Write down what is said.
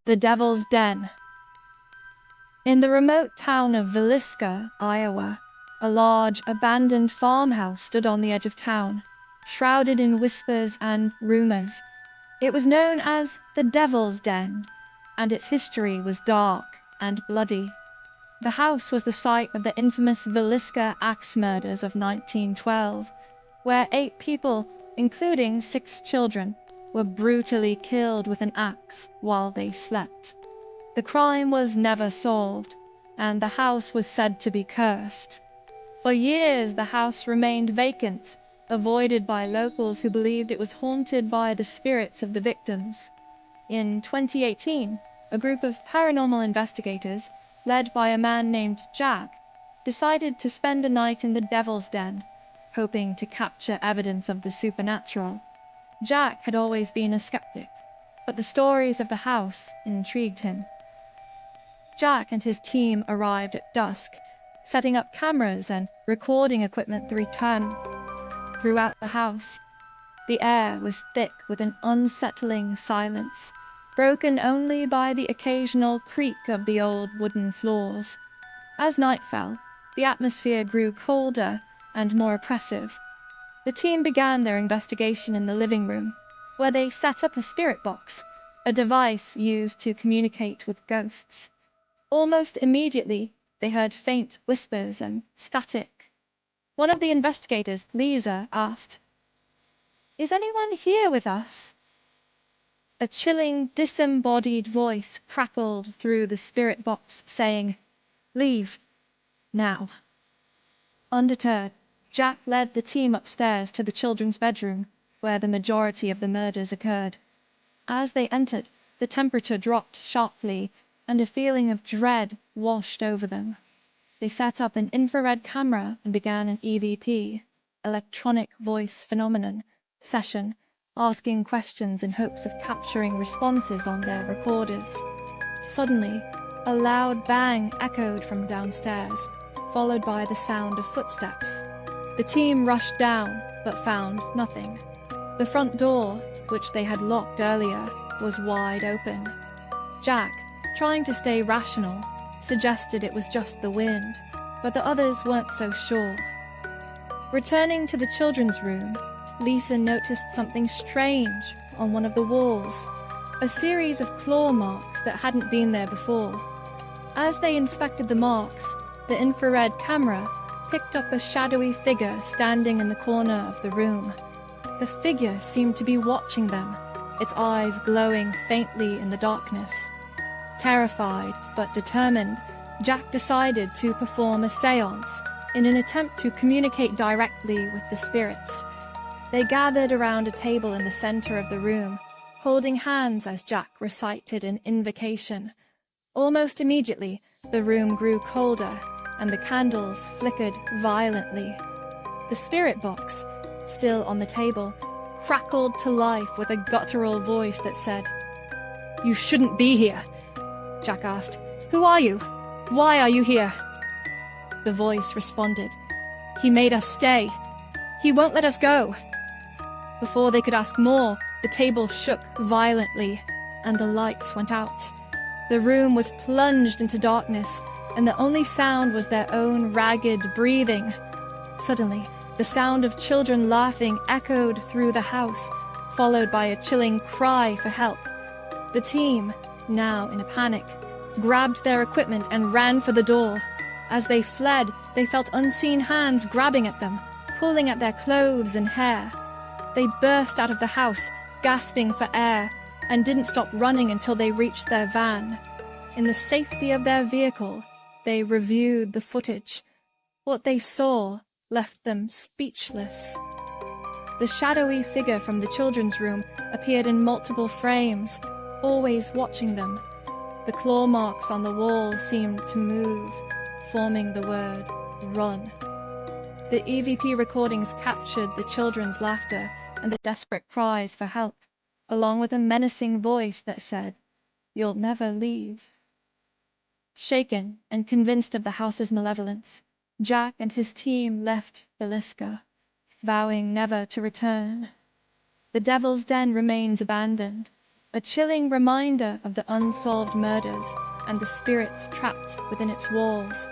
The Devil's Den. In the remote town of Villisca, Iowa, a large, abandoned farmhouse stood on the edge of town, shrouded in whispers and rumors. It was known as the Devil's Den, and its history was dark and bloody. The house was the site of the infamous Villisca axe murders of 1912, where 8 people, including 6 children, were brutally killed with an axe while they slept. The crime was never solved, and the house was said to be cursed. For years, the house remained vacant, avoided by locals who believed it was haunted by the spirits of the victims. In 2018, a group of paranormal investigators, led by a man named Jack, decided to spend a night in the Devil's Den, hoping to capture evidence of the supernatural. Jack had always been a skeptic, but the stories of the house intrigued him. Jack and his team arrived at dusk, setting up cameras and recording equipment throughout the house. The air was thick with an unsettling silence, broken only by the occasional creak of the old wooden floors. As night fell, the atmosphere grew colder and more oppressive. The team began their investigation in the living room, where they set up a spirit box, a device used to communicate with ghosts. Almost immediately, they heard faint whispers and static. One of the investigators, Lisa, asked, "Is anyone here with us?" A chilling, disembodied voice crackled through the spirit box, saying, "Leave. Now." Undeterred, Jack led the team upstairs to the children's bedroom, where the majority of the murders occurred. As they entered, the temperature dropped sharply, and a feeling of dread washed over them. They set up an infrared camera and began an EVP, electronic voice phenomenon, session, asking questions in hopes of capturing responses on their recorders. Suddenly, a loud bang echoed from downstairs, followed by the sound of footsteps. The team rushed down, but found nothing. The front door, which they had locked earlier, was wide open. Jack, trying to stay rational, suggested it was just the wind, but the others weren't so sure. Returning to the children's room, Lisa noticed something strange on one of the walls, a series of claw marks that hadn't been there before. As they inspected the marks, the infrared camera picked up a shadowy figure standing in the corner of the room. The figure seemed to be watching them, its eyes glowing faintly in the darkness. Terrified but determined, Jack decided to perform a séance in an attempt to communicate directly with the spirits. They gathered around a table in the center of the room, holding hands as Jack recited an invocation. Almost immediately, the room grew colder, and the candles flickered violently. The spirit box, still on the table, crackled to life with a guttural voice that said, "You shouldn't be here." Jack asked, "Who are you? Why are you here?" The voice responded, "He made us stay. He won't let us go." Before they could ask more, the table shook violently, and the lights went out. The room was plunged into darkness, and the only sound was their own ragged breathing. Suddenly, the sound of children laughing echoed through the house, followed by a chilling cry for help. The team, now in a panic, grabbed their equipment and ran for the door. As they fled, they felt unseen hands grabbing at them, pulling at their clothes and hair. They burst out of the house, gasping for air, and didn't stop running until they reached their van. In the safety of their vehicle, they reviewed the footage. What they saw left them speechless. The shadowy figure from the children's room appeared in multiple frames, always watching them. The claw marks on the wall seemed to move, forming the word, "Run." The EVP recordings captured the children's laughter and the desperate cries for help, along with a menacing voice that said, "You'll never leave." Shaken and convinced of the house's malevolence, Jack and his team left Villisca, vowing never to return. The Devil's Den remains abandoned, a chilling reminder of the unsolved murders and the spirits trapped within its walls.